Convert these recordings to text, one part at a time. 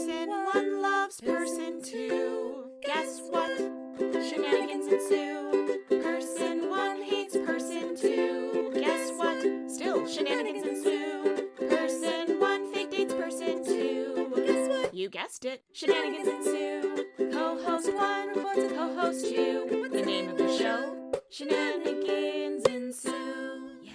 Person one loves person two. Guess what? Shenanigans ensue. Person one hates person two. Guess what? Still shenanigans ensue. Person one fake dates person two. Guess what? You guessed it. Shenanigans ensue. Co-host one reports to co-host two. The name of the show? Shenanigans ensue. Yeah.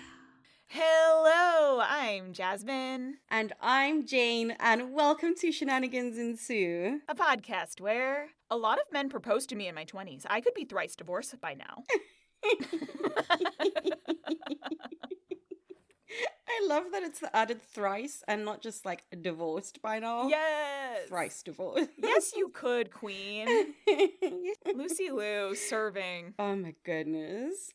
Hello, I'm Jasmine. And I'm Jane, and welcome to Shenanigans Ensue. A podcast where a lot of men proposed to me in my 20s. I could be thrice divorced by now. I love that it's the added thrice and not just like divorced by now. Yes. Thrice divorced. Yes, you could, queen. Lucy Liu serving. Oh my goodness.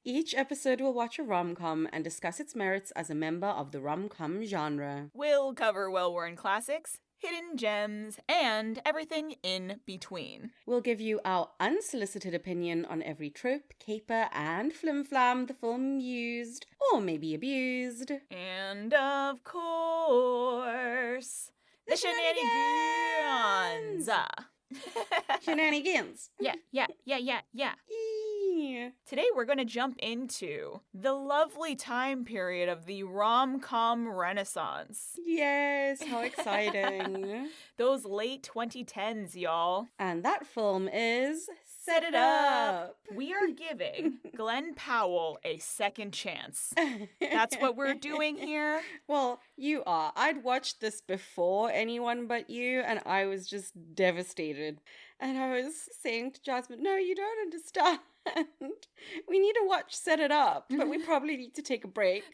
Each episode will watch a rom-com and discuss its merits as a member of the rom-com genre. We'll cover well-worn classics, hidden gems, and everything in between. We'll give you our unsolicited opinion on every trope, caper, and flim-flam the film used, or maybe abused. And of course, the shenanigans. Shenanigans. Yeah. Today we're going to jump into the lovely time period of the rom-com renaissance. Yes, how exciting. Those late 2010s, y'all. And that film is Set It Up. We are giving Glenn Powell a second chance. That's what we're doing here. Well, you are. I'd watched this before anyone but you, and I was just devastated. And I was saying to Jasmine, no, you don't understand. We need to watch Set It Up, but we probably need to take a break.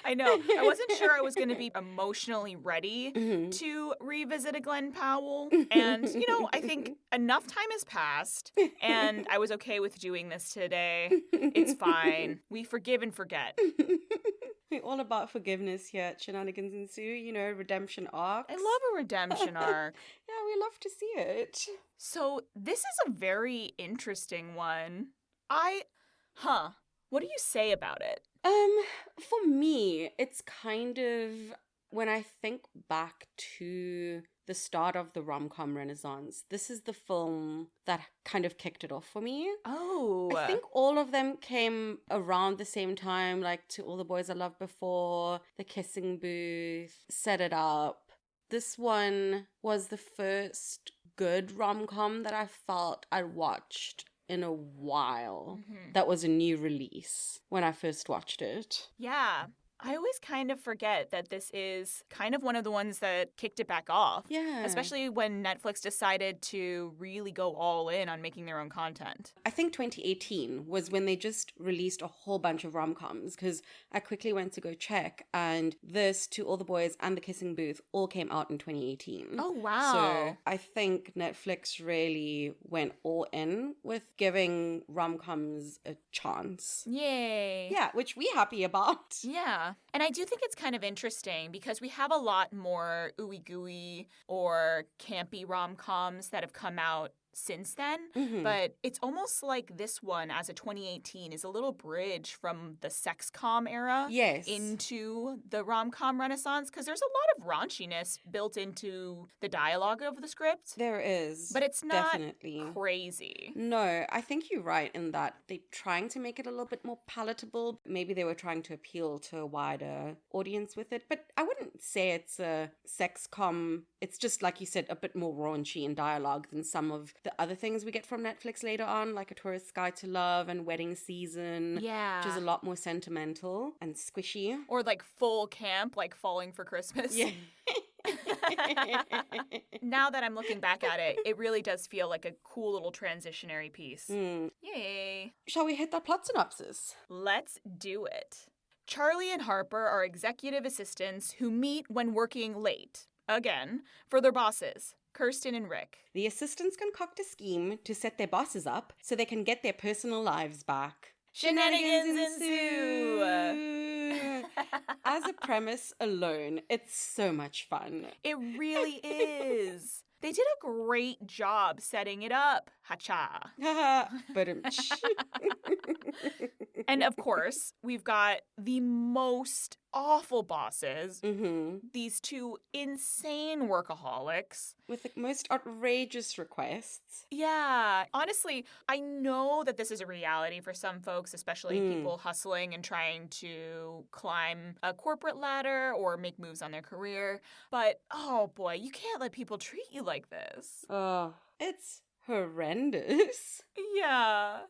I know. I wasn't sure I was going to be emotionally ready to revisit a Glenn Powell. And, I think enough time has passed, and I was okay with doing this today. It's fine. We forgive and forget. We're all about forgiveness here at Shenanigans Ensue, redemption arcs. I love a redemption arc. Yeah, we love to see it. So this is a very interesting one. What do you say about it? For me, it's kind of, when I think back to the start of the rom-com renaissance, this is the film that kind of kicked it off for me. Oh. I think all of them came around the same time, like To All the Boys I Loved Before, The Kissing Booth, Set It Up. This one was the first good rom-com that I felt I watched in a while. That was a new release when I first watched it. Yeah. I always kind of forget that this is kind of one of the ones that kicked it back off. Yeah. Especially when Netflix decided to really go all in on making their own content. I think 2018 was when they just released a whole bunch of rom-coms, because I quickly went to go check, and this, To All the Boys, and The Kissing Booth all came out in 2018. Oh, wow. So I think Netflix really went all in with giving rom-coms a chance. Yay. Yeah, which we happy about. Yeah. And I do think it's kind of interesting because we have a lot more ooey-gooey or campy rom-coms that have come out since then, but it's almost like this one as a 2018 is a little bridge from the sex com era into the rom-com renaissance, because there's a lot of raunchiness built into the dialogue of the script. There is. But it's not definitely crazy. No, I think you're right in that they're trying to make it a little bit more palatable. Maybe they were trying to appeal to a wider audience with it, but I wouldn't say it's a sex com. It's just, like you said, a bit more raunchy in dialogue than some of the other things we get from Netflix later on, like A Tourist Guide to Love and Wedding Season. Yeah. Which is a lot more sentimental and squishy. Or like full camp, like Falling for Christmas. Yeah. Now that I'm looking back at it, it really does feel like a cool little transitionary piece. Yay. Shall we hit that plot synopsis? Let's do it. Charlie and Harper are executive assistants who meet when working late, again, for their bosses, Kirsten and Rick. The assistants concoct a scheme to set their bosses up so they can get their personal lives back. Shenanigans ensue! As a premise alone, it's so much fun. It really is. They did a great job setting it up. Ha-cha. But And of course, we've got the most awful bosses, Mm-hmm. these two insane workaholics. With the most outrageous requests. Yeah, honestly, I know that this is a reality for some folks, especially people hustling and trying to climb a corporate ladder or make moves on their career. But, oh boy, you can't let people treat you like this. Oh, it's horrendous. Yeah,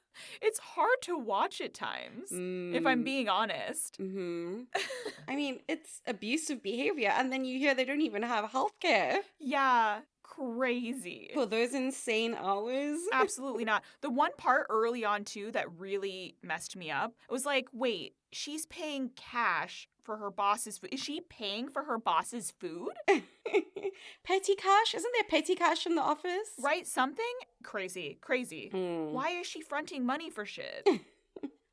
it's hard to watch at times, if I'm being honest. Mm-hmm. I mean, it's abusive behavior, and then you hear they don't even have healthcare Yeah, crazy. for those insane hours. Absolutely not. The one part early on, too, that really messed me up, it was like, wait, she's paying cash for her boss's food. Is she paying for her boss's food? Petty cash? Isn't there petty cash in the office? Right? Something? Crazy. Crazy. Why is she fronting money for shit? I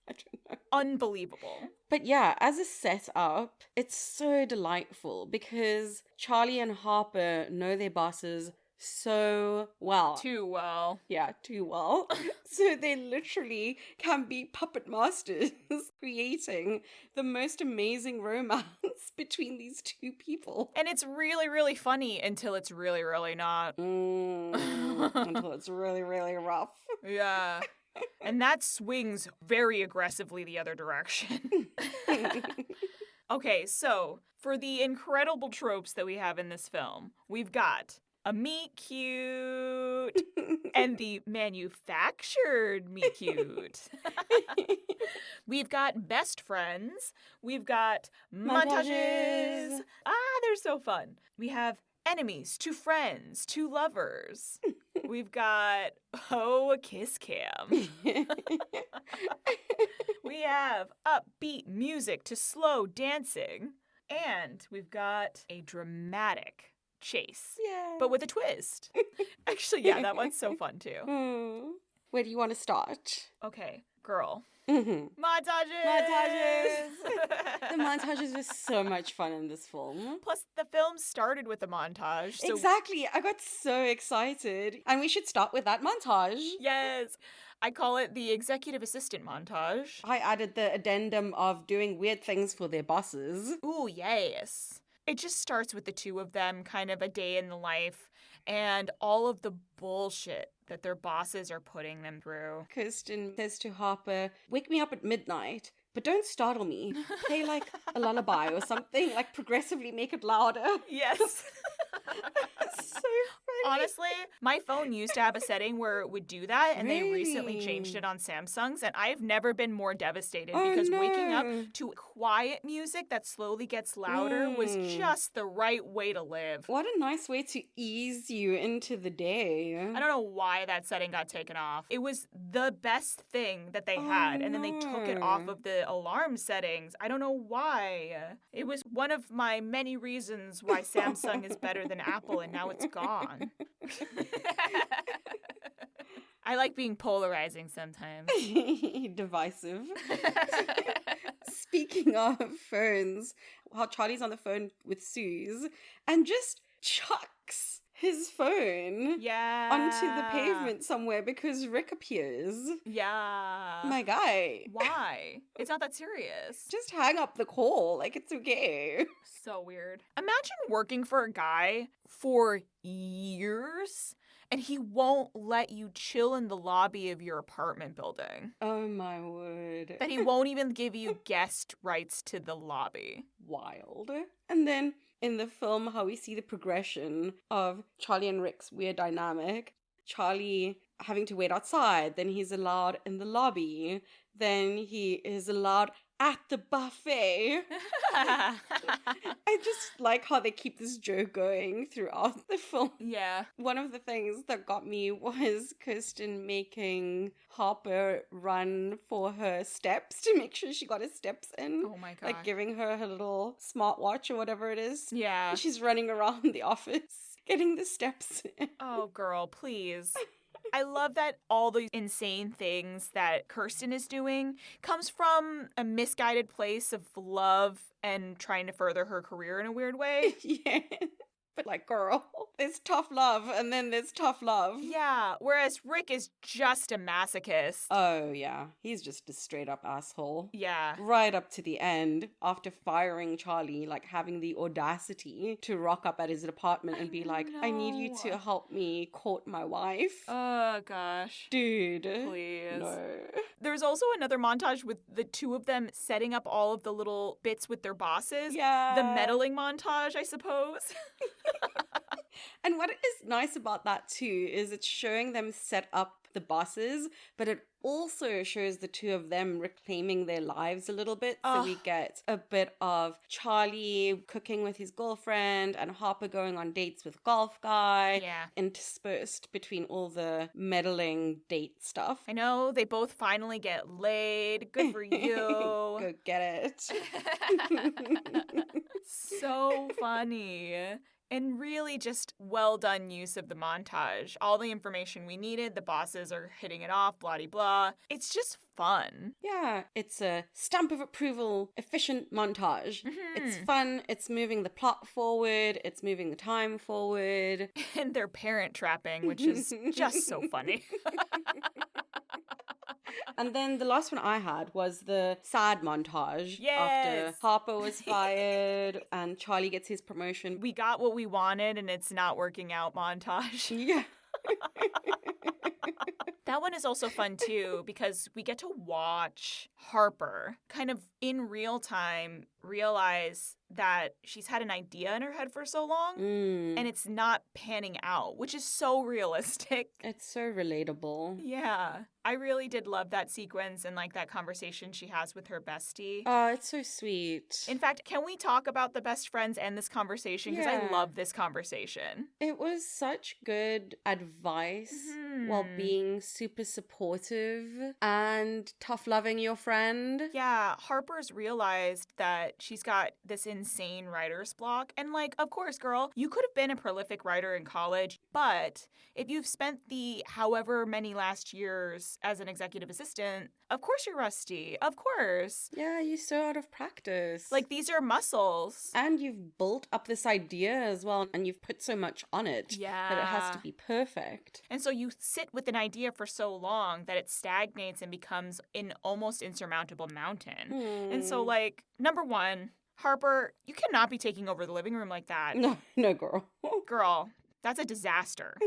don't know. Unbelievable. But yeah, as a setup, it's so delightful because Charlie and Harper know their bosses so well. Too well. Yeah, too well. So they literally can be puppet masters, creating the most amazing romance between these two people. And it's really, really funny until it's really, really not. Until it's really, really rough. Yeah. And that swings very aggressively the other direction. Okay, so for the incredible tropes that we have in this film, we've got a meet cute and the manufactured meet cute. We've got best friends. We've got montages. They're so fun. We have enemies to friends to lovers. We've got, a kiss cam. We have upbeat music to slow dancing. And we've got a dramatic chase. Yeah. But with a twist. Actually, yeah, that one's so fun too. Where do you want to start? Okay, girl. Mm-hmm. Montages! The montages were so much fun in this film. Plus, the film started with a montage. So Exactly. I got so excited. And we should start with that montage. yes. I call it the executive assistant montage. I added the addendum of doing weird things for their bosses. Ooh, yes. It just starts with the two of them, kind of a day in the life, and all of the bullshit that their bosses are putting them through. Kirsten says to Harper, "Wake me up at midnight, but don't startle me. Play like a lullaby or something, like progressively make it louder." Yes. It's so funny. Honestly, my phone used to have a setting where it would do that, and they recently Really? changed it on Samsung's, and I've never been more devastated Oh, because waking up no. to quiet music that slowly gets louder was just the right way to live. What a nice way to ease you into the day. I don't know why that setting got taken off. It was the best thing that they had, and then they took it off no. of the alarm settings. I don't know why. It was one of my many reasons why Samsung is better than Apple, and now it's gone. I like being polarizing sometimes. Divisive. Speaking of phones, while Charlie's on the phone with Suze and just chucks his phone Yeah. onto the pavement somewhere because Rick appears. Yeah. My guy. Why? It's not that serious. Just hang up the call. Like, it's okay. So weird. Imagine working for a guy for years and he won't let you chill in the lobby of your apartment building. Oh my word. That he won't even give you guest rights to the lobby. Wild. And then in the film, how we see the progression of Charlie and Rick's weird dynamic. Charlie having to wait outside, then he's allowed in the lobby, then he is allowed at the buffet. I just like how they keep this joke going throughout the film. Yeah. One of the things that got me was Kirsten making Harper run for her steps to make sure she got her steps in. Oh my god. Like giving her her little smartwatch or whatever it is. Yeah. And she's running around the office getting the steps in. Oh, girl, please. I love that all the insane things that Kirsten is doing comes from a misguided place of love and trying to further her career in a weird way. Yeah. But like, girl, there's tough love and then there's tough love. Yeah, whereas Rick is just a masochist. Oh, yeah. He's just a straight up asshole. Yeah. Right up to the end, after firing Charlie, like having the audacity to rock up at his apartment and be like, I need you to help me court my wife. Oh, gosh. Dude. Please. No. There's also another montage with the two of them setting up all of the little bits with their bosses. Yeah. The meddling montage, I suppose. And what is nice about that too is it's showing them set up the bosses, but it also shows the two of them reclaiming their lives a little bit. So we get a bit of Charlie cooking with his girlfriend and Harper going on dates with golf guy. Yeah. Interspersed between all the meddling date stuff. I know, they both finally get laid. Good for you. Go get it. So funny. And really just well done use of the montage. All the information we needed, the bosses are hitting it off, blah-de-blah. It's just fun. Yeah, it's a stamp of approval, efficient montage. Mm-hmm. It's fun, it's moving the plot forward, it's moving the time forward. And they're parent trapping, which is just so funny. And then the last one I had was the sad montage. Yes. After Harper was fired and Charlie gets his promotion. We got what we wanted and it's not working out montage. Yeah. That one is also fun too because we get to watch Harper kind of in real time realize that she's had an idea in her head for so long and it's not panning out, which is so realistic. It's so relatable. Yeah. I really did love that sequence and like that conversation she has with her bestie. Oh, it's so sweet. In fact, can we talk about the best friends and this conversation? Because I love this conversation. It was such good advice while being super supportive and tough loving your friend. Yeah, Harper's realized that she's got this insane writer's block. And like, of course, girl, you could have been a prolific writer in college, but if you've spent the however many last years as an executive assistant, of course you're rusty. Of course. Yeah, you're so out of practice. Like, these are muscles. And you've built up this idea as well, and you've put so much on it that it has to be perfect. And so you sit with an idea for so long that it stagnates and becomes an almost insurmountable mountain. And so, like, number one, Harper, you cannot be taking over the living room like that. No, girl. Girl, that's a disaster.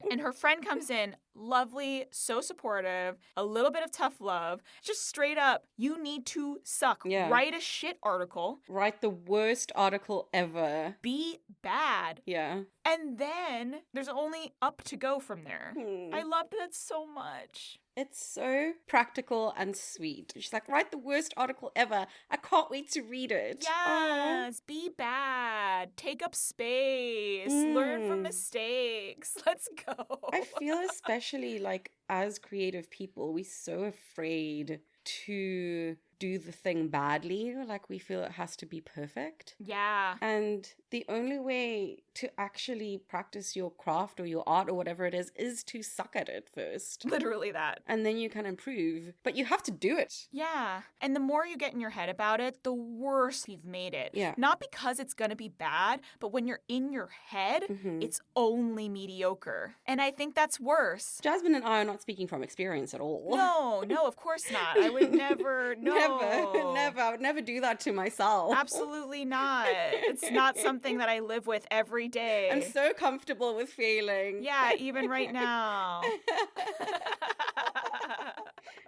And her friend comes in, lovely, so supportive, a little bit of tough love, just straight up, you need to suck. Yeah. Write a shit article. Write the worst article ever. Be bad. Yeah. And then there's only up to go from there. I loved that so much. It's so practical and sweet. She's like, write the worst article ever. I can't wait to read it. Yes, be bad. Take up space. Learn from mistakes. Let's go. I feel especially like as creative people, we're so afraid to do the thing badly. Like we feel it has to be perfect. Yeah. And the only way to actually practice your craft or your art or whatever it is to suck at it first. Literally that. And then you can improve. But you have to do it. Yeah. And the more you get in your head about it, the worse you've made it. Yeah. Not because it's going to be bad, but when you're in your head, it's only mediocre. And I think that's worse. Jasmine and I are not speaking from experience at all. No, of course not. I would never, no. Never. I would never do that to myself. Absolutely not. It's not something that I live with every day. I'm so comfortable with failing. Yeah, even right now.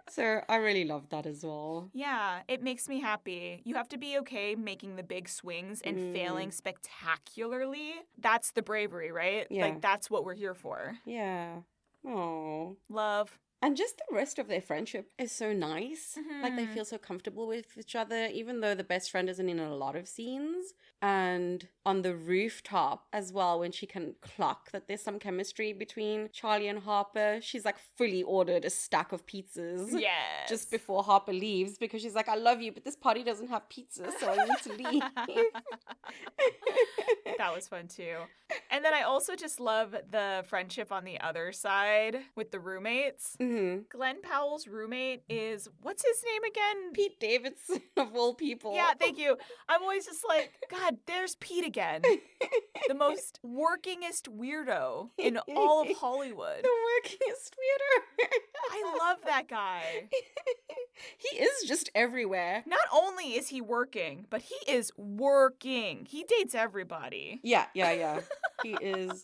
So I really loved that as well. Yeah, it makes me happy. You have to be okay making the big swings and failing spectacularly. That's the bravery, right? Yeah. Like, that's what we're here for. Yeah. Oh. Love. And just the rest of their friendship is so nice. Like they feel so comfortable with each other, even though the best friend isn't in a lot of scenes. And on the rooftop as well, when she can clock that there's some chemistry between Charlie and Harper, she's like fully ordered a stack of pizzas. Yes. Just before Harper leaves because she's like, I love you, but this party doesn't have pizza, so I need to leave. That was fun too. And then I also just love the friendship on the other side with the roommates. Glenn Powell's roommate is, what's his name again? Pete Davidson, of all people. Yeah, thank you. I'm always just like, God, there's Pete again. The most workingest weirdo in all of Hollywood. The workingest weirdo. I love that guy. He is just everywhere. Not only is he working, but he is working. He dates everybody. Yeah. He is.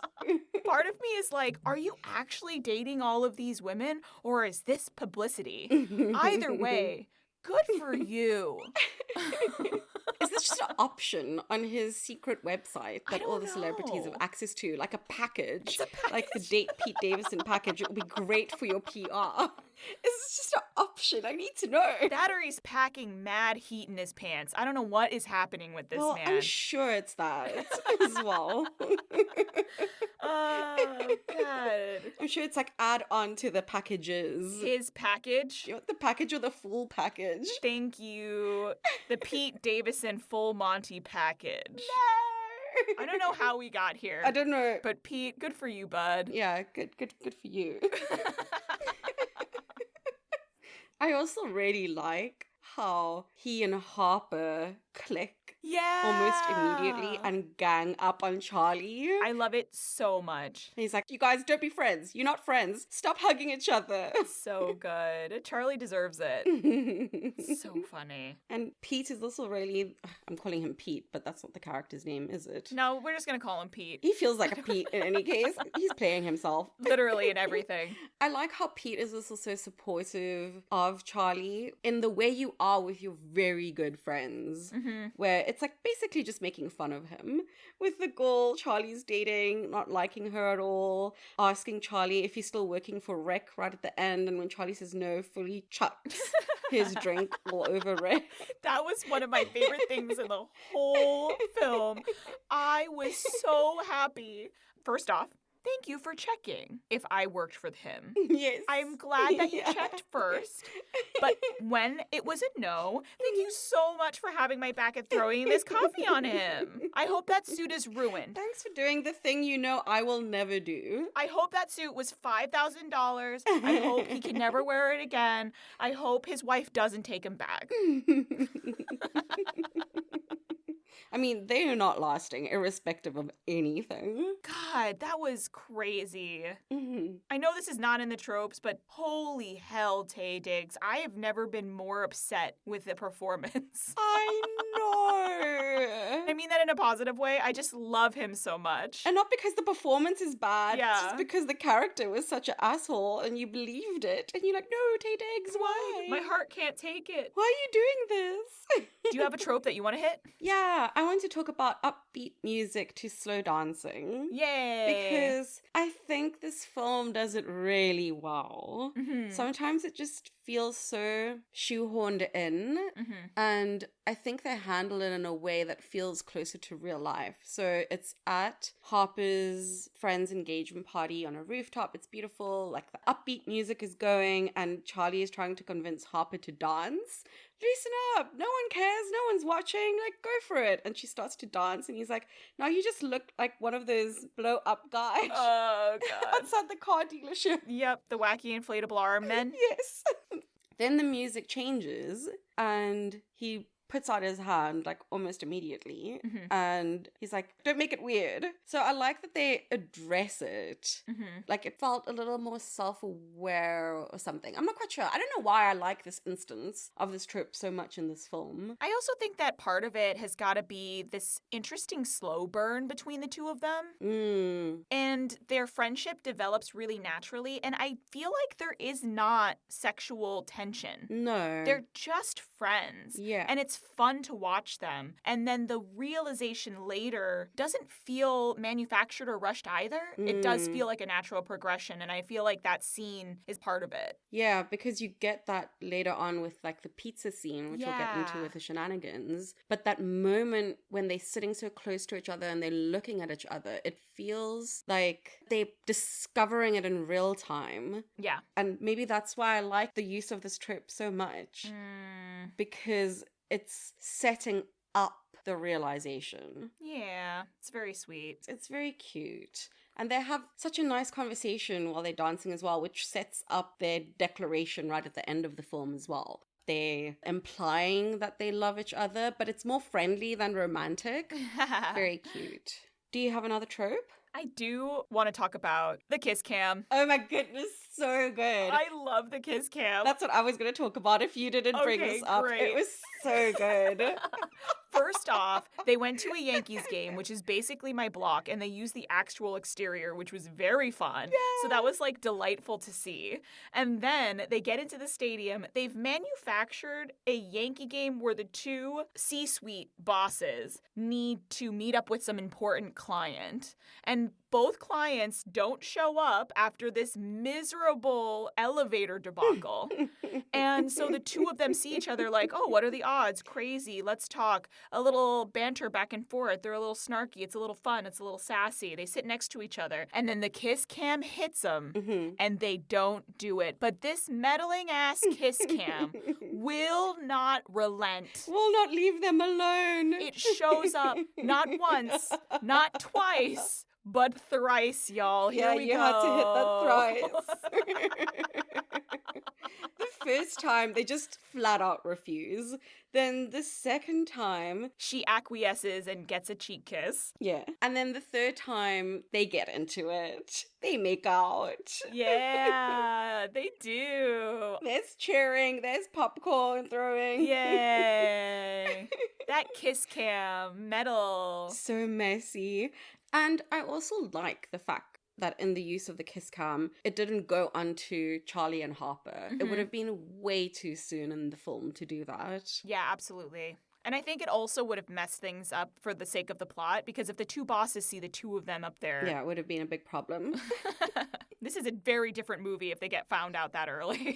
Part of me is like, are you actually dating all of these women, or is this publicity? Either way, good for you. Is this just an option on his secret website that all the don't celebrities know. have access to? Like a package? It's a package. Like the Date Pete Davidson package. It would be great for your PR. Is this just an option? I need to know. That or he's packing mad heat in his pants. I don't know what is happening with this man. I'm sure it's that as well. Oh, God. I'm sure it's like add on to the packages. His package. You want the package or the full package? Thank you. The Pete Davidson full Monty package. No! I don't know how we got here. I don't know. But Pete, good for you, bud. Yeah, good for you. I also really like how he and Harper click Yeah. almost immediately and gang up on Charlie. I love it so much. And he's like, you guys don't be friends. You're not friends. Stop hugging each other. So good. Charlie deserves it. So funny. And Pete is also really, I'm calling him Pete, but that's not the character's name, is it? No, we're just going to call him Pete. He feels like a Pete in any case. He's playing himself. Literally in everything. I like how Pete is also so supportive of Charlie in the way you are with your very good friends, where it's like basically just making fun of him. With the girl Charlie's dating, not liking her at all, asking Charlie if he's still working for Rick right at the end, and when Charlie says no, fully chucks his drink all over Rick. That was one of my favorite things in the whole film. I was so happy. First off, thank you for checking if I worked for him. Yes. I'm glad that you Yeah. checked first. But when it was a no, thank you so much for having my back and throwing this coffee on him. I hope that suit is ruined. Thanks for doing the thing you know I will never do. I hope that suit was $5,000. I hope he can never wear it again. I hope his wife doesn't take him back. I mean, they are not lasting, irrespective of anything. God, that was crazy. Mm-hmm. I know this is not in the tropes, but holy hell, Taye Diggs. I have never been more upset with the performance. I know. I mean that in a positive way. I just love him so much. And not because the performance is bad, Yeah. just because the character was such an asshole and you believed it. And you're like, no, Taye Diggs, why? My heart can't take it. Why are you doing this? Do you have a trope that you want to hit? Yeah, I want to talk about upbeat music to slow dancing. Yay. Because I think this film does it really well. Mhm. Sometimes it just feels so shoehorned in. And I think they handle it in a way that feels closer to real life. So it's at Harper's friend's engagement party on a rooftop. It's beautiful. Like the upbeat music is going and Charlie is trying to convince Harper to dance. Loosen up. No one cares. No one's watching. Like, go for it. And she starts to dance. And he's like, no, you just look like one of those blow up guys Oh, God. outside the car dealership. Yep, the wacky inflatable arm men. Yes. Then the music changes and he puts out his hand like almost immediately and he's like, don't make it weird. So I like that they address it. Like it felt a little more self-aware or something. I'm not quite sure. I don't know why I like this instance of this trope so much in this film. I also think that part of it has got to be this interesting slow burn between the two of them. And their friendship develops really naturally. And I feel like there is not sexual tension. No. They're just friends. Yeah. And it's fun to watch them. And then the realization later doesn't feel manufactured or rushed either. It does feel like a natural progression. And I feel like that scene is part of it. Yeah, because you get that later on with like the pizza scene, which we'll get into Yeah. with the shenanigans. But that moment when they're sitting so close to each other and they're looking at each other, it feels like they're discovering it in real time. Yeah. And maybe that's why I like the use of this trope so much. Because it's setting up the realization. Yeah, it's very sweet. It's very cute. And they have such a nice conversation while they're dancing as well, which sets up their declaration right at the end of the film as well. They're implying that they love each other, but it's more friendly than romantic. Very cute. Do you have another trope? I do want to talk about the kiss cam. Oh my goodness, so good. I love the kiss cam. That's what I was going to talk about if you didn't bring Okay, this up. great. It was so good. First off, they went to a Yankees game, which is basically my block, and they used the actual exterior, which was very fun. So that was like delightful to see. And then they get into the stadium. They've manufactured a Yankee game where the two C-suite bosses need to meet up with some important client. And both clients don't show up after this miserable elevator debacle. And so the two of them see each other like, oh, what are the odds? Crazy. Let's talk. A little banter back and forth. They're a little snarky. It's a little fun. It's a little sassy. They sit next to each other. And then the kiss cam hits them and they don't do it. But this meddling ass kiss cam will not relent. Will not leave them alone. It shows up not once, not twice, but thrice, y'all. Here we go. Had to hit that thrice. The first time, they just flat out refuse. Then the second time, she acquiesces and gets a cheek kiss. Yeah. And then the third time, they get into it. They make out. Yeah, they do. There's cheering, there's popcorn throwing. Yay. That kiss cam, metal. So messy. And I also like the fact that in the use of the kiss cam, it didn't go onto Charlie and Harper. It would have been way too soon in the film to do that. Yeah, absolutely. And I think it also would have messed things up for the sake of the plot, because if the two bosses see the two of them up there... Yeah, it would have been a big problem. This is a very different movie if they get found out that early.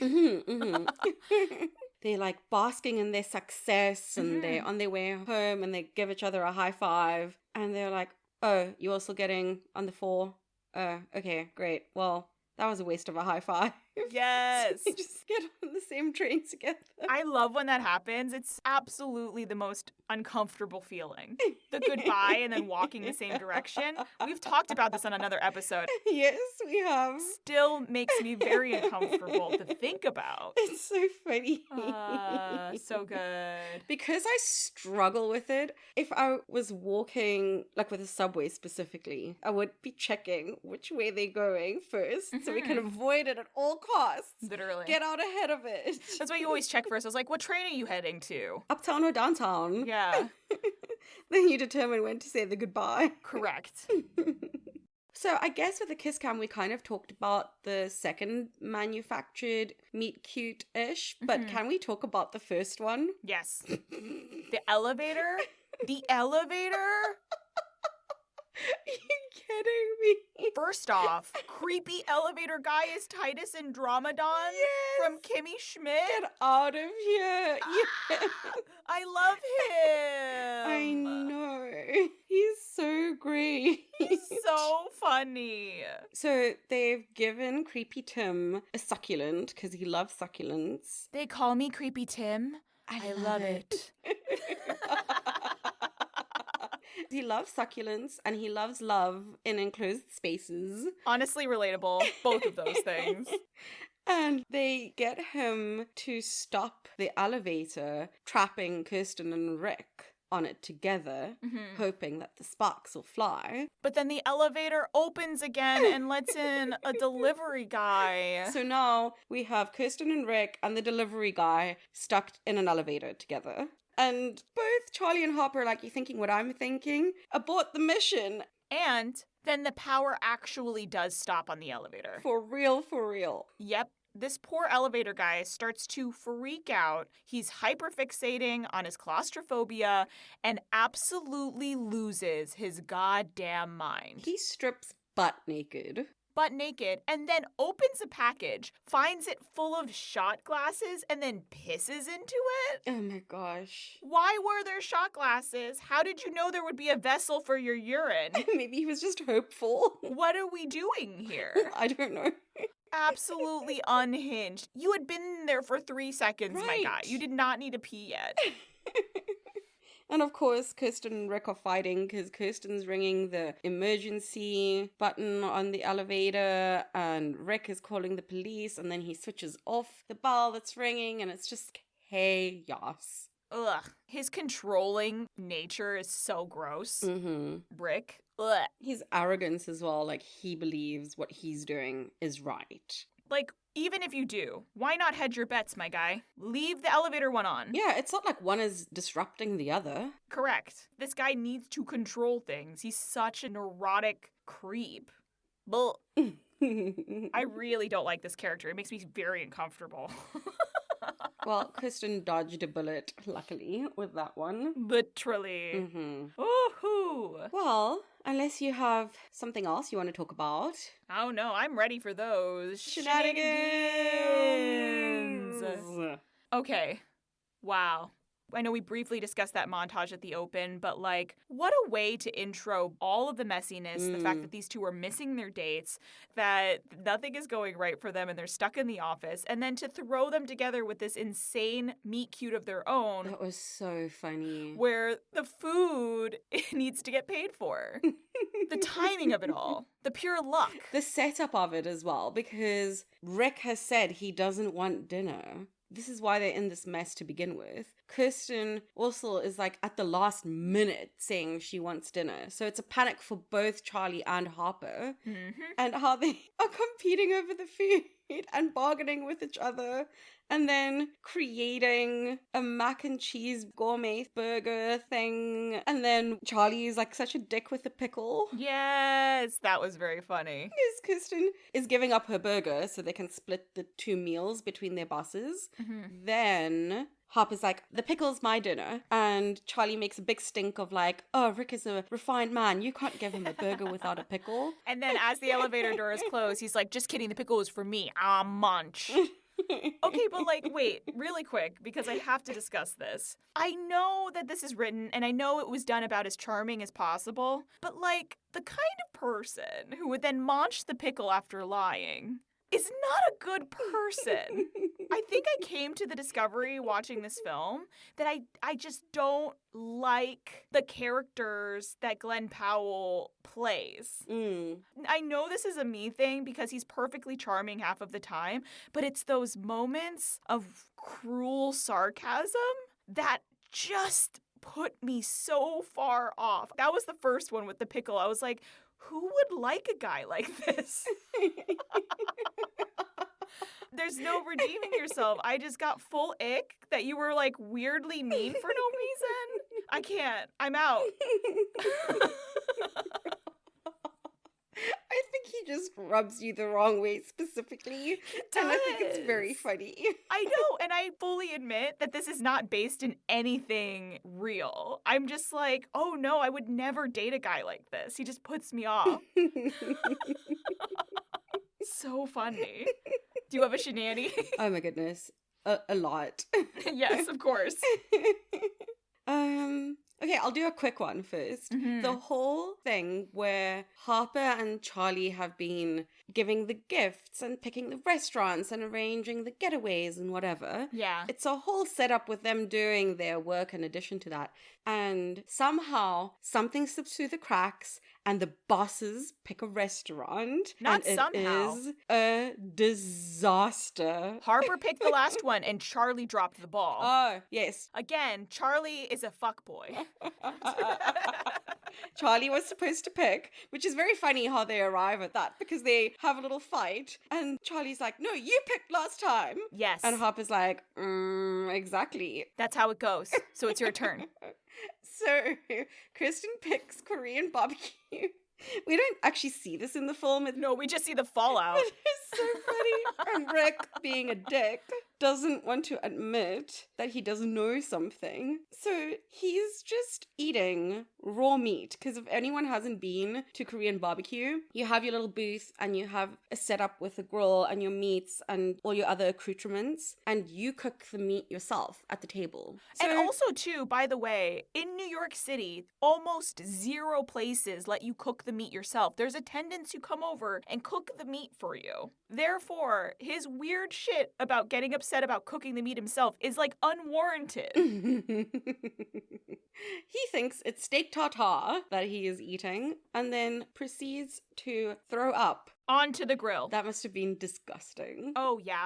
They're like basking in their success and they're on their way home and they give each other a high five. And they're like, oh, you're also getting on the 4? Okay, great. Well, that was a waste of a high five. Yes. So just get on the same train together. I love when that happens. It's absolutely the most uncomfortable feeling. The goodbye and then walking the same direction. We've talked about this on another episode. Yes, we have. Still makes me very uncomfortable to think about. It's so funny. So good. Because I struggle with it, if I was walking, like with a subway specifically, I would be checking which way they're going first so we can avoid it at all costs. Literally. Get out ahead of it. That's why you always check first. I was like, what train are you heading to? Uptown or downtown? Yeah. Then you determine when to say the goodbye. Correct. So I guess with the kiss cam, we kind of talked about the second manufactured meet cute-ish, but can we talk about the first one? Yes. The elevator? The elevator? Are you kidding me? First off, creepy elevator guy is Titus Andromedon from Kimmy Schmidt. Get out of here. Yeah. I love him. I know. He's so great. He's so funny. So they've given Creepy Tim a succulent because he loves succulents. They call me Creepy Tim. I love it. He loves succulents and he loves love in enclosed spaces. Honestly relatable, both of those things. And they get him to stop the elevator, trapping Kirsten and Rick on it together, hoping that the sparks will fly. But then the elevator opens again and lets in a delivery guy. So now we have Kirsten and Rick and the delivery guy stuck in an elevator together. And both Charlie and Harper are like, you thinking what I'm thinking? Abort the mission. And then the power actually does stop on the elevator. For real, for real. Yep. This poor elevator guy starts to freak out. He's hyperfixating on his claustrophobia and absolutely loses his goddamn mind. He strips butt naked. Butt naked, and then opens a package, finds it full of shot glasses, and then pisses into it? Oh my gosh. Why were there shot glasses? How did you know there would be a vessel for your urine? Maybe he was just hopeful. What are we doing here? I don't know. Absolutely unhinged. You had been there for 3 seconds, my Right. guy. You did not need to pee yet. And of course, Kirsten and Rick are fighting because Kirsten's ringing the emergency button on the elevator and Rick is calling the police and then he switches off the bell that's ringing and it's just chaos. Ugh. His controlling nature is so gross. Mm-hmm. Rick. Ugh. His arrogance as well, like he believes what he's doing is right. Like, even if you do, why not hedge your bets, my guy? Leave the elevator one on. Yeah, it's not like one is disrupting the other. Correct. This guy needs to control things. He's such a neurotic creep. Bull. I really don't like this character. It makes me very uncomfortable. Well, Kristen dodged a bullet, luckily, with that one. Literally. Mm-hmm. Woohoo! Well, unless you have something else you want to talk about. Oh no, I'm ready for those Shenanigans! Okay. Wow. I know we briefly discussed that montage at the open, but like, what a way to intro all of the messiness, the fact that these two are missing their dates, that nothing is going right for them and they're stuck in the office, and then to throw them together with this insane meet cute of their own. That was so funny. Where the food needs to get paid for. The timing of it all. The pure luck. The setup of it as well, because Rick has said he doesn't want dinner. This is why they're in this mess to begin with. Kirsten also is like at the last minute saying she wants dinner. So it's a panic for both Charlie and Harper. Mm-hmm. And how they are competing over the food and bargaining with each other. And then creating a mac and cheese gourmet burger thing. And then Charlie is like such a dick with the pickle. Yes, that was very funny. Yes, Kirsten is giving up her burger so they can split the 2 meals between their bosses. Mm-hmm. Then Harper's like, the pickle's my dinner. And Charlie makes a big stink of like, oh, Rick is a refined man. You can't give him a burger without a pickle. And then as the elevator doors close, he's like, just kidding, the pickle is for me. Ah, munch. Okay, but like, wait, really quick, because I have to discuss this. I know that this is written, and I know it was done about as charming as possible, but like, the kind of person who would then munch the pickle after lying is not a good person. I think I came to the discovery watching this film that I just don't like the characters that Glenn Powell plays. I know this is a me thing because he's perfectly charming half of the time, but it's those moments of cruel sarcasm that just put me so far off. That was the first one with the pickle. I was like, who would like a guy like this? There's no redeeming yourself. I just got full ick that you were like weirdly mean for no reason. I can't. I'm out. I think he just rubs you the wrong way specifically. And I think it's very funny. I know, and I fully admit that this is not based in anything real. I'm just like, oh no, I would never date a guy like this. He just puts me off. So funny. Do you have a shenanigans? Oh my goodness. A lot. Yes, of course. Okay, I'll do a quick one first. Mm-hmm. The whole thing where Harper and Charlie have been giving the gifts and picking the restaurants and arranging the getaways and whatever. Yeah. It's a whole setup with them doing their work in addition to that. And somehow something slips through the cracks and the bosses pick a restaurant. Not and somehow. It is a disaster. Harper picked the last one and Charlie dropped the ball. Oh, yes. Again, Charlie is a fuckboy. Charlie was supposed to pick, which is very funny how they arrive at that because they have a little fight and Charlie's like, no, you picked last time. Yes. And Harper's like, exactly. That's how it goes. So it's your turn. So Kirsten picks Korean barbecue. We don't actually see this in the film. No, we just see the fallout. It's so funny. And Rick, being a dick, doesn't want to admit that he doesn't know something. So he's just eating raw meat. Because if anyone hasn't been to Korean barbecue, you have your little booth and you have a setup with a grill and your meats and all your other accoutrements. And you cook the meat yourself at the table. And also, too, by the way, in New York City, almost 0 places let you cook the meat yourself. There's attendants who come over and cook the meat for you. Therefore, his weird shit about getting upset said about cooking the meat himself is, like, unwarranted. He thinks it's steak tartare that he is eating and then proceeds to throw up. Onto the grill. That must have been disgusting. Oh, yeah.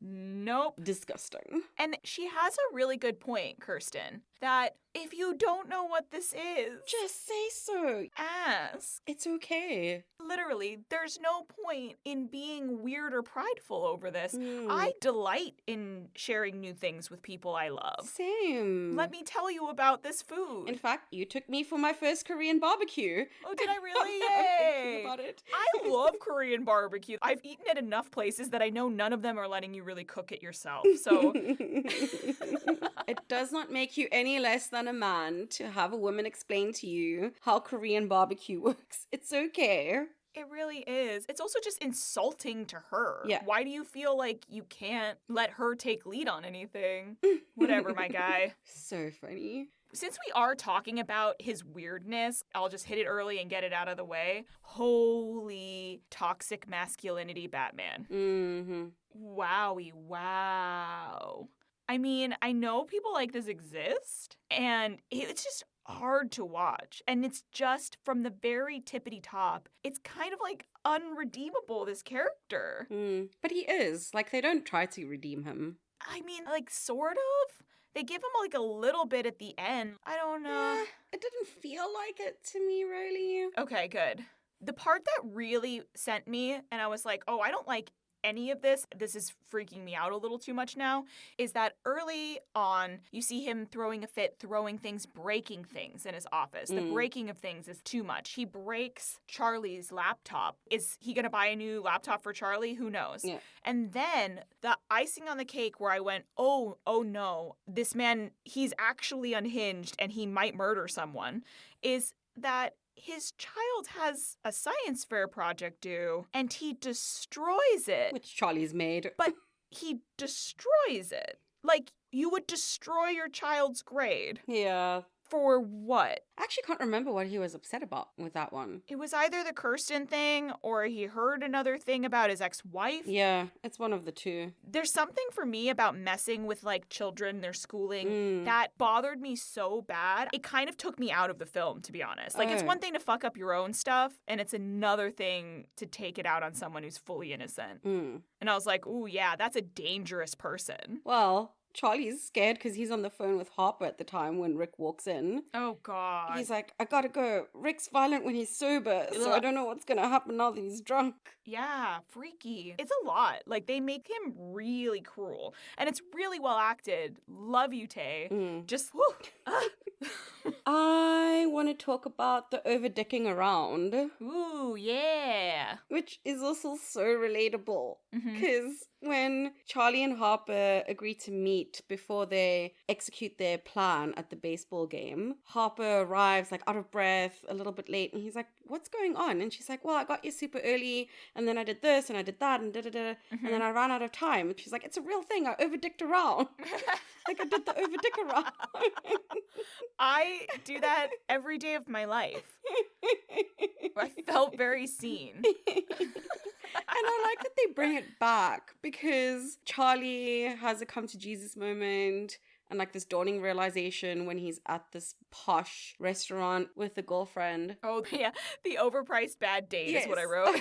Nope. Disgusting. And she has a really good point, Kirsten, that if you don't know what this is, Just say so. ask. It's okay. Literally, there's no point in being weird or prideful over this. Mm. I delight in sharing new things with people I love. Same. Let me tell you about this food. In fact, you took me for my first Korean barbecue. Oh, did I really? I'm Yay! thinking about it. I love Korean barbecue. I've eaten at enough places that I know none of them are letting you really cook it yourself. So It does not make you any less than a man to have a woman explain to you how Korean barbecue works. It's okay. it really is. It's also just insulting to her. Yeah. Why do you feel like you can't let her take lead on anything? Whatever, my guy. So funny. Since we are talking about his weirdness, I'll just hit it early and get it out of the way. Holy toxic masculinity, Batman. Mm-hmm. Wowie, wow. I mean, I know people like this exist, and it's just hard to watch. And it's just from the very tippity top, it's kind of like unredeemable, this character. But he is. Like, they don't try to redeem him. I mean, like, sort of. They give him like a little bit at the end. I don't know. It didn't feel like it to me, really. Okay, good. The part that really sent me, and I was like, oh, I don't like any of this is freaking me out a little too much now, is that early on, you see him throwing a fit, throwing things, breaking things in his office. The breaking of things is too much. He breaks Charlie's laptop. Is he going to buy a new laptop for Charlie? Who knows? Yeah. And then the icing on the cake where I went, oh no, this man, he's actually unhinged and he might murder someone, is that his child has a science fair project due, and he destroys it. Which Charlie's made. But he destroys it. Like, you would destroy your child's grade. Yeah. For what? I actually can't remember what he was upset about with that one. It was either the Kirsten thing, or he heard another thing about his ex-wife. Yeah, it's one of the two. There's something for me about messing with, like, children, their schooling, that bothered me so bad. It kind of took me out of the film, to be honest. Like, it's one thing to fuck up your own stuff, and it's another thing to take it out on someone who's fully innocent. And I was like, ooh, yeah, that's a dangerous person. Well, Charlie's scared because he's on the phone with Harper at the time when Rick walks in. Oh, God. He's like, I gotta go. Rick's violent when he's sober, so I don't know what's gonna happen now that he's drunk. Yeah, freaky. It's a lot. Like, they make him really cruel. And it's really well acted. Love you, Tay. Just, whew. I want to talk about the over-dicking around. Ooh, yeah. Which is also so relatable. Because when Charlie and Harper agree to meet before they execute their plan at the baseball game, Harper arrives like out of breath, a little bit late, and he's like, what's going on? And she's like, well, I got here super early, and then I did this, and I did that, and da-da-da, and then I ran out of time. And she's like, it's a real thing, I over-dicked around. Like, I did the over-dick around. I do that every day of my life. I felt very seen. And I like that they bring it back because Charlie has a come to Jesus moment and like this dawning realization when he's at this posh restaurant with a girlfriend. Oh, yeah. The overpriced bad date is what I wrote.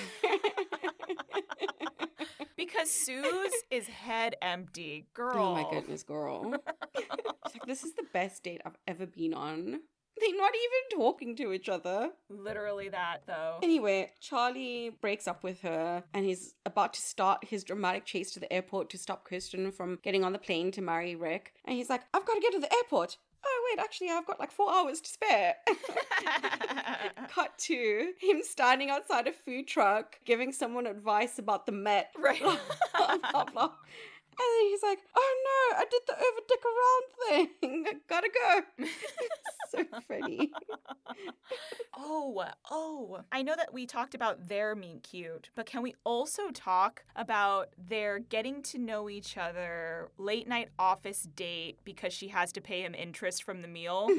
Because Sue's is head empty. Girl. Oh my goodness, girl. She's like, this is the best date I've ever been on. They're not even talking to each other. Literally that, though. Anyway, Charlie breaks up with her and he's about to start his dramatic chase to the airport to stop Kirsten from getting on the plane to marry Rick. And he's like, I've got to get to the airport. Oh, wait, actually, I've got like 4 hours to spare. Cut to him standing outside a food truck giving someone advice about the Met. Right. Blah, blah, blah. And then he's like, oh no, I did the over-dick around thing. I gotta go. It's so funny. Oh, I know that we talked about their meet cute, but can we also talk about their getting to know each other, late night office date because she has to pay him interest from the meal?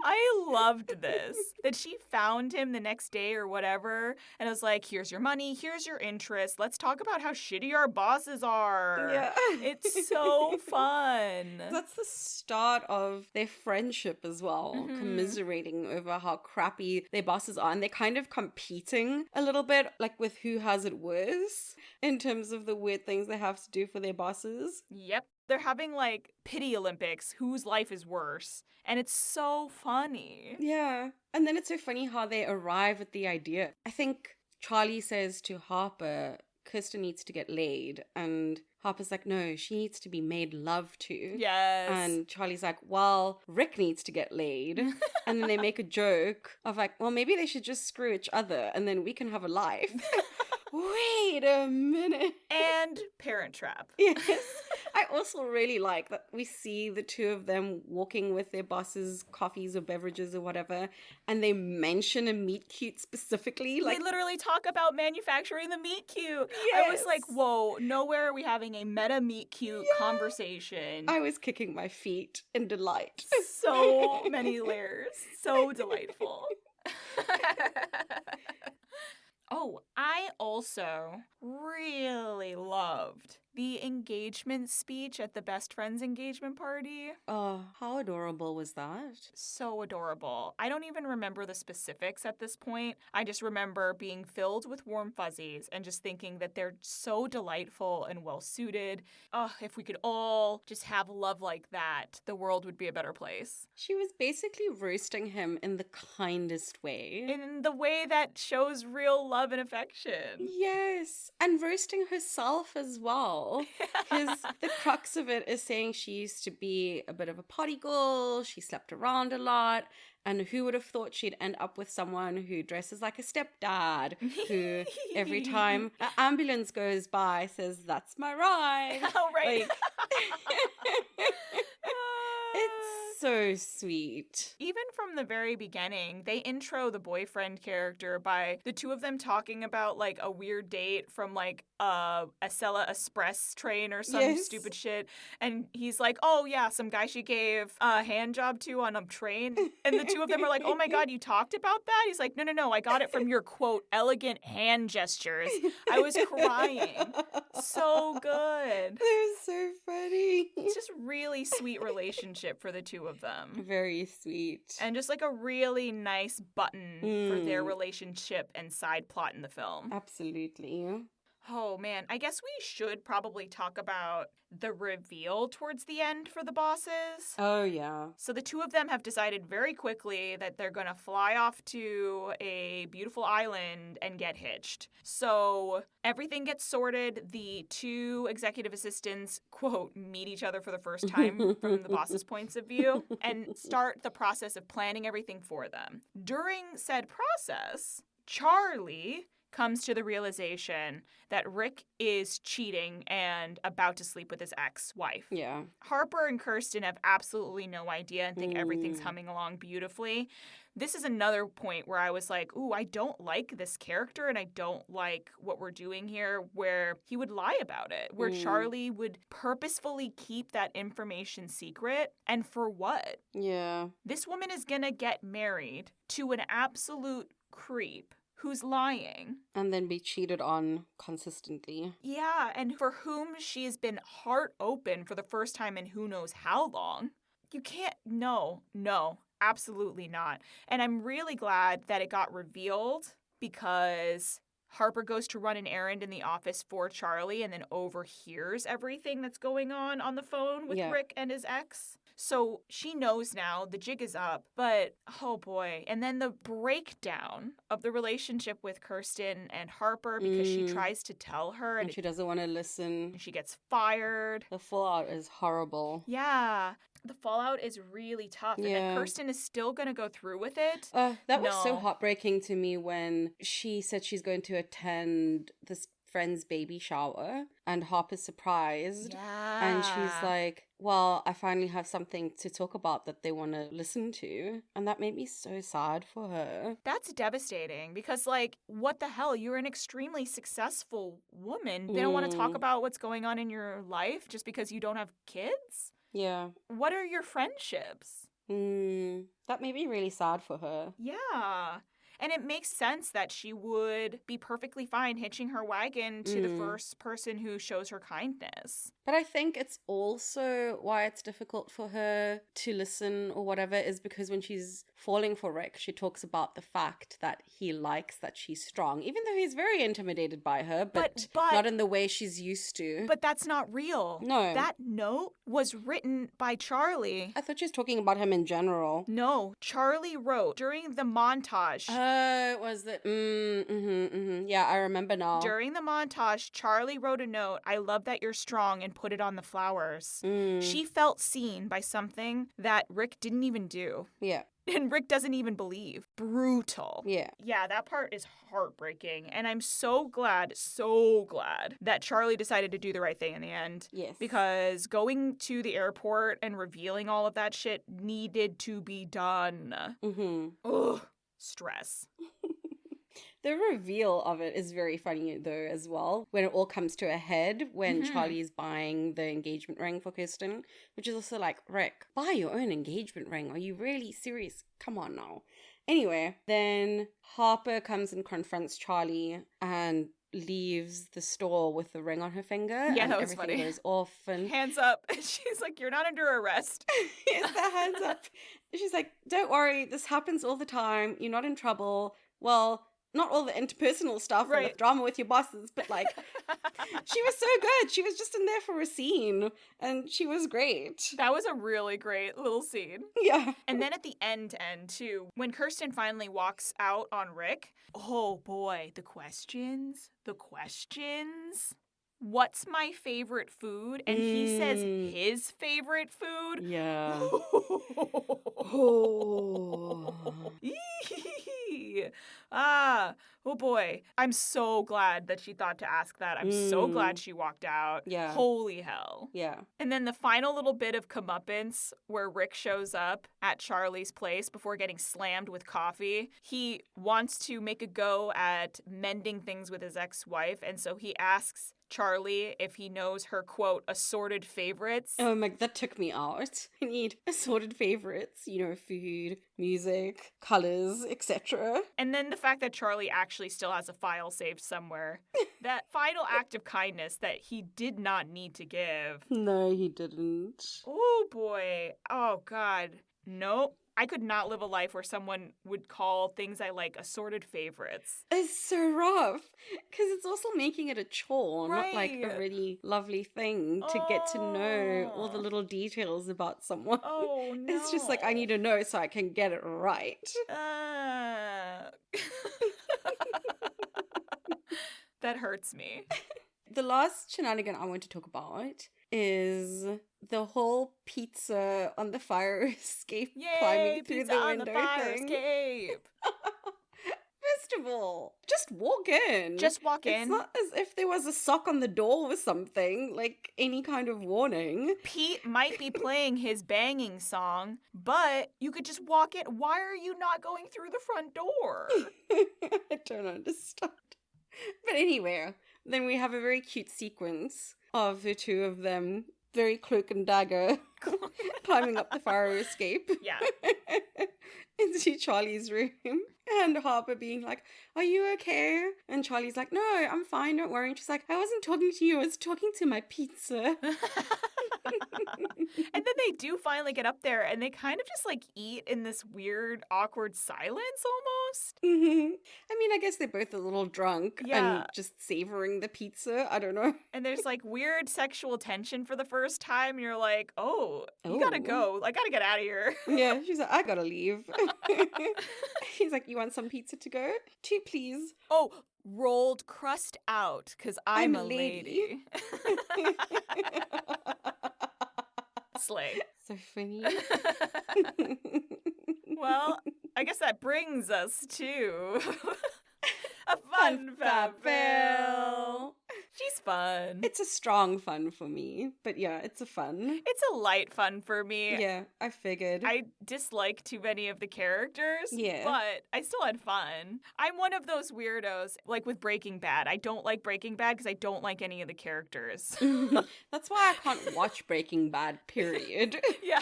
I loved this. That she found him the next day or whatever, and was like, here's your money, here's your interest. Let's talk about how shitty our bosses are. Yeah. It's so fun. That's the start of their friendship as well, Mhm. commiserating over how crappy their bosses are. And they're kind of competing a little bit, like with who has it worse in terms of the weird things they have to do for their bosses. Yep. They're having like pity Olympics, whose life is worse. And it's so funny. Yeah. And then it's so funny how they arrive at the idea. I think Charlie says to Harper, Kirsten needs to get laid. And Harper's like, no, she needs to be made love to. Yes. And Charlie's like, well, Rick needs to get laid. And then they make a joke of like, well, maybe they should just screw each other and then we can have a life. Wait a minute. And Parent Trap. Yes. I also really like that we see the two of them walking with their bosses' coffees or beverages or whatever, and they mention a meet cute specifically. Like, They literally talk about manufacturing the meet cute. I was Yes. like, whoa, nowhere are we having a meta meet cute conversation. I was kicking my feet in delight. So many layers. So delightful. Oh, I also really loved the engagement speech at the best friend's engagement party. Oh, how adorable was that? So adorable. I don't even remember the specifics at this point. I just remember being filled with warm fuzzies and just thinking that they're so delightful and well suited. Oh, if we could all just have love like that, the world would be a better place. She was basically roasting him in the kindest way. In the way that shows real love and affection. Yes, and roasting herself as well. Because the crux of it is saying she used to be a bit of a potty girl, she slept around a lot, and who would have thought she'd end up with someone who dresses like a stepdad, who every time an ambulance goes by says, "That's my ride." Oh, right. Like, it's so sweet. Even from the very beginning, they intro the boyfriend character by the two of them talking about like a weird date from like a Acela Express train or some Yes. stupid shit. And he's like, oh yeah, some guy she gave a hand job to on a train. And the two of them are like, oh my God, you talked about that? He's like, no, I got it from your quote, elegant hand gestures. I was crying. So good. They're so funny. It's just really sweet relationship for the two of them. Very sweet. And just like a really nice button for their Mm. relationship and side plot in the film. Absolutely. Oh man, I guess we should probably talk about the reveal towards the end for the bosses. Oh, yeah. So the two of them have decided very quickly that they're going to fly off to a beautiful island and get hitched. So everything gets sorted. The two executive assistants, quote, meet each other for the first time from the boss's points of view and start the process of planning everything for them. During said process, Charlie comes to the realization that Rick is cheating and about to sleep with his ex-wife. Yeah. Harper and Kirsten have absolutely no idea and think everything's humming along beautifully. This is another point where I was like, ooh, I don't like this character and I don't like what we're doing here, where he would lie about it, where Charlie would purposefully keep that information secret. And for what? Yeah. This woman is gonna get married to an absolute creep who's lying. And then be cheated on consistently. Yeah, and for whom she's been heart open for the first time in who knows how long. You can't, no, absolutely not. And I'm really glad that it got revealed because Harper goes to run an errand in the office for Charlie and then overhears everything that's going on the phone with Yeah. Rick and his ex. So she knows now the jig is up, but oh boy. And then the breakdown of the relationship with Kirsten and Harper because she tries to tell her And she doesn't want to listen. she gets fired. The fallout is horrible. Yeah. The fallout is really tough. And Yeah. then Kirsten is still going to go through with it. That was so No. heartbreaking to me when she said she's going to attend this friend's baby shower and Harper's surprised. Yeah. And she's like, well, I finally have something to talk about that they want to listen to. And that made me so sad for her. That's devastating because, like, what the hell? You're an extremely successful woman. They don't want to talk about what's going on in your life just because you don't have kids? Yeah. What are your friendships? That made me really sad for her. Yeah. And it makes sense that she would be perfectly fine hitching her wagon to the first person who shows her kindness. But I think it's also why it's difficult for her to listen or whatever is because when she's falling for Rick, she talks about the fact that he likes that she's strong, even though he's very intimidated by her, but not in the way she's used to. But that's not real. No. That note was written by Charlie. I thought she was talking about him in general. No, Charlie wrote during the montage. Was it? Yeah, I remember now. During the montage, Charlie wrote a note, "I love that you're strong," and put it on the flowers. She felt seen by something that Rick didn't even do. Yeah. And Rick doesn't even believe. Brutal. Yeah. Yeah, that part is heartbreaking. And I'm so glad that Charlie decided to do the right thing in the end. Yes. Because going to the airport and revealing all of that shit needed to be done. Ugh. Stress. The reveal of it is very funny, though, as well. When it all comes to a head, when Charlie's buying the engagement ring for Kirsten, which is also like, Rick, buy your own engagement ring. Are you really serious? Come on now. Anyway, then Harper comes and confronts Charlie and leaves the store with the ring on her finger. Yeah, and that was everything funny. Goes off and hands up. She's like, "You're not under arrest." yes, the hands up. She's like, "Don't worry, this happens all the time. You're not in trouble." Well, not all the interpersonal stuff and the drama with your bosses, but like, she was so good. She was just in there for a scene and she was great. That was a really great little scene. Yeah. And then at the end too, when Kirsten finally walks out on Rick, oh boy, the questions. What's my favorite food? And he says his favorite food. Yeah. Oh boy. I'm so glad that she thought to ask that. I'm so glad she walked out. Yeah. Holy hell. Yeah. And then the final little bit of comeuppance where Rick shows up at Charlie's place before getting slammed with coffee. He wants to make a go at mending things with his ex-wife, and so he asks Charlie if he knows her, quote, assorted favorites. Oh my, that took me out. I need assorted favorites, food, music, colors, etc. And then the fact that Charlie actually still has a file saved somewhere. That final act of kindness that he did not need to give. No, he didn't. Oh boy. Oh God. Nope. I could not live a life where someone would call things I like assorted favorites. It's so rough because it's also making it a chore, not like a really lovely thing to get to know all the little details about someone. Oh, no. It's just like, I need to know so I can get it right. That hurts me. The last shenanigan I want to talk about is the whole pizza on the fire escape climbing through the window on the fire thing. Escape. First of all, just walk in. Just walk in. It's not as if there was a sock on the door or something, like any kind of warning. Pete might be playing his banging song, but you could just walk in. Why are you not going through the front door? I don't understand. But anyway, then we have a very cute sequence of the two of them, very cloak and dagger, climbing up the fire escape. Yeah. Into Charlie's room. And Harper being like, "Are you okay?" And Charlie's like, "No, I'm fine, don't worry." And she's like, "I wasn't talking to you, I was talking to my pizza." And then they do finally get up there and they kind of just like eat in this weird, awkward silence almost. I mean, I guess they're both a little drunk and just savoring the pizza. I don't know. And there's like weird sexual tension for the first time. And you're like, oh, you gotta go. I gotta get out of here. Yeah, she's like, "I gotta leave." He's like, "You want some pizza to go? 2, please." Oh, rolled crust out, because I'm a lady. Slay. So funny. Well, I guess that brings us to a fun fact bill. She's fun. It's a strong fun for me, but yeah, it's a fun. It's a light fun for me. Yeah, I figured. I dislike too many of the characters, Yeah. but I still had fun. I'm one of those weirdos, like with Breaking Bad. I don't like Breaking Bad because I don't like any of the characters. That's why I can't watch Breaking Bad, period. Yeah.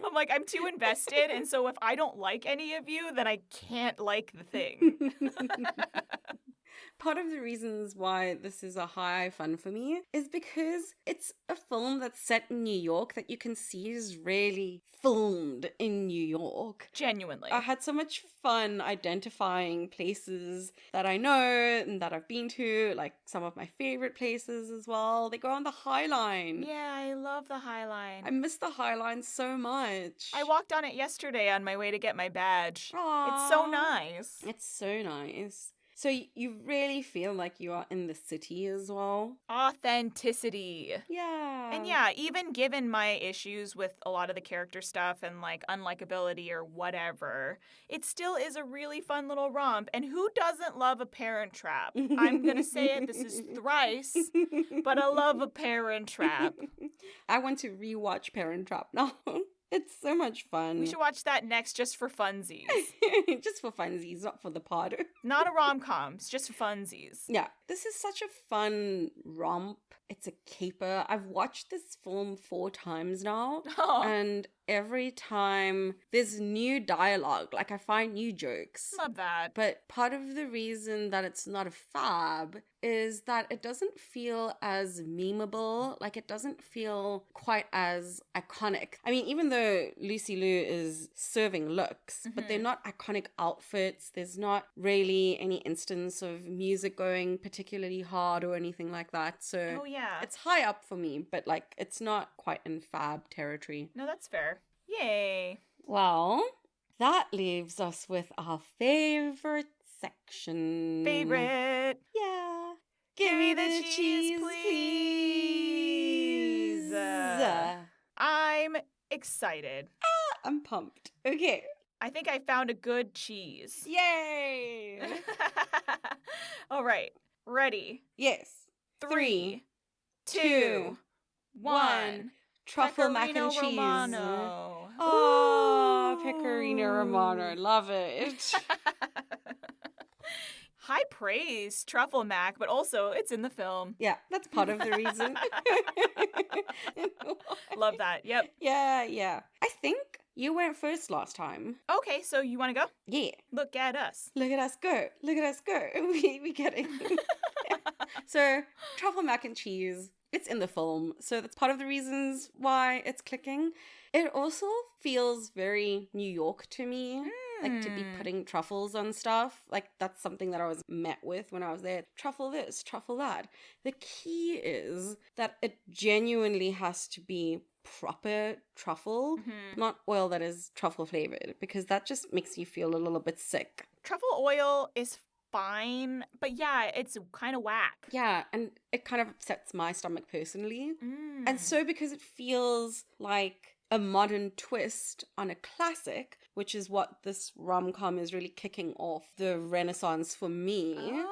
I'm like, I'm too invested, and so if I don't like any of you, then I can't like the thing. Part of the reasons why this is a high fun for me is because it's a film that's set in New York that you can see is really filmed in New York. Genuinely. I had so much fun identifying places that I know and that I've been to, like some of my favorite places as well. They go on the High Line. Yeah, I love the High Line. I miss the High Line so much. I walked on it yesterday on my way to get my badge. Aww. It's so nice. It's so nice. So you really feel like you are in the city as well. Authenticity. Yeah. And yeah, even given my issues with a lot of the character stuff and like unlikability or whatever, it still is a really fun little romp. And who doesn't love a Parent Trap? I'm going to say it, this is thrice, but I love a Parent Trap. I want to rewatch Parent Trap now. It's so much fun. We should watch that next just for funsies. Just for funsies, not for the pod. Not a rom-com, it's just for funsies. Yeah, this is such a fun romp. It's a caper. I've watched this film 4 times now. Oh. And every time there's new dialogue. Like, I find new jokes. Love that. But part of the reason that it's not a fab is that it doesn't feel as memeable. Like, it doesn't feel quite as iconic. I mean, even though Lucy Liu is serving looks, but they're not iconic outfits. There's not really any instance of music going particularly hard or anything like that. So Oh, yeah. it's high up for me, but like, it's not quite in fab territory. No, that's fair. Yay. Well, that leaves us with our favorite section. Favorite. Yeah. Give me the cheese, please. I'm excited. I'm pumped. Okay. I think I found a good cheese. Yay! All right. Ready? Yes. 3, 2, 2, 1. Truffle mac and Pecorino cheese. Romano. Oh, Ooh. Pecorino Romano. Love it. High praise, truffle mac, but also it's in the film. Yeah, that's part of the reason. Love that. Yep. Yeah. I think you went first last time. Okay, so you want to go? Yeah. Look at us. Look at us go. Look at us go. We get it. So, truffle mac and cheese, it's in the film. So that's part of the reasons why it's clicking. It also feels very New York to me. Like, to be putting truffles on stuff. Like, that's something that I was met with when I was there. Truffle this, truffle that. The key is that it genuinely has to be proper truffle, not oil that is truffle flavored, because that just makes you feel a little bit sick. Truffle oil is fine, but yeah, it's kind of whack. Yeah, and it kind of upsets my stomach personally. And so because it feels like a modern twist on a classic, which is what this rom-com is really kicking off the renaissance for me.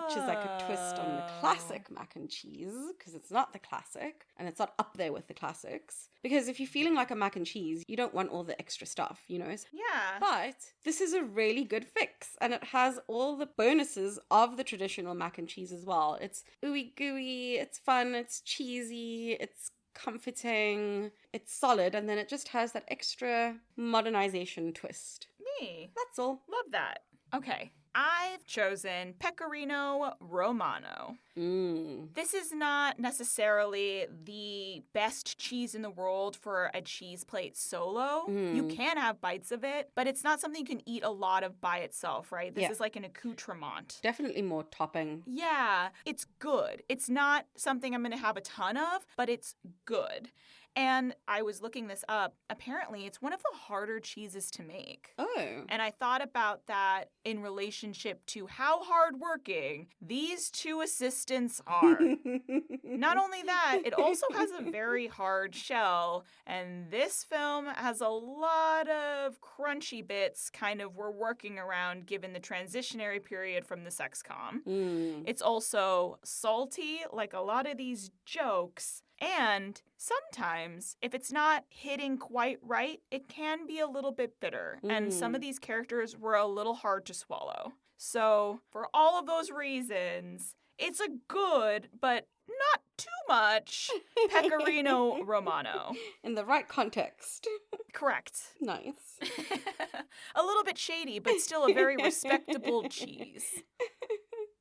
Which is like a twist on the classic mac and cheese, because it's not the classic, and it's not up there with the classics. Because if you're feeling like a mac and cheese, you don't want all the extra stuff, you know? Yeah. But this is a really good fix, and it has all the bonuses of the traditional mac and cheese as well. It's ooey gooey, it's fun, it's cheesy, it's comforting, it's solid, and then it just has that extra modernization twist. Me. That's all. Love that. Okay. I've chosen Pecorino Romano. This is not necessarily the best cheese in the world for a cheese plate solo. You can have bites of it, but it's not something you can eat a lot of by itself, right? This is like an accoutrement. Definitely more topping. Yeah, it's good. It's not something I'm going to have a ton of, but it's good. And I was looking this up. Apparently, it's one of the harder cheeses to make. Oh. And I thought about that in relationship to how hardworking these two assistants are. Not only that, it also has a very hard shell, and this film has a lot of crunchy bits kind of we're working around given the transitionary period from the sexcom. It's also salty, like a lot of these jokes. And sometimes, if it's not hitting quite right, it can be a little bit bitter. And some of these characters were a little hard to swallow. So, for all of those reasons, it's a good, but not too much, Pecorino Romano. In the right context. Correct. Nice. A little bit shady, but still a very respectable cheese.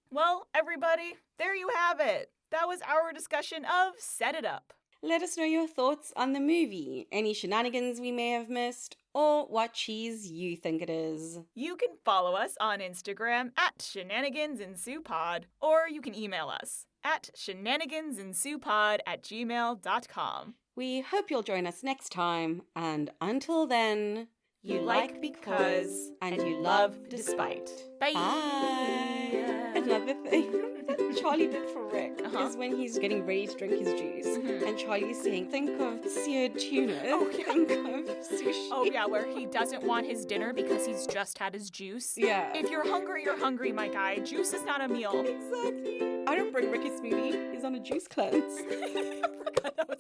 Well, everybody, there you have it. That was our discussion of Set It Up. Let us know your thoughts on the movie, any shenanigans we may have missed, or what cheese you think it is. You can follow us on Instagram at shenanigansensuepod, or you can email us at shenanigansensuepod@gmail.com. We hope you'll join us next time, and until then, you like because and you love despite. Bye. Bye. Another thing that Charlie did for Rick is when he's getting ready to drink his juice, and Charlie's saying, think of seared tuna, think of sushi. Oh, yeah, where he doesn't want his dinner because he's just had his juice. Yeah. If you're hungry, my guy. Juice is not a meal. Exactly. I don't bring Rick a smoothie. He's on a juice cleanse. I forgot that was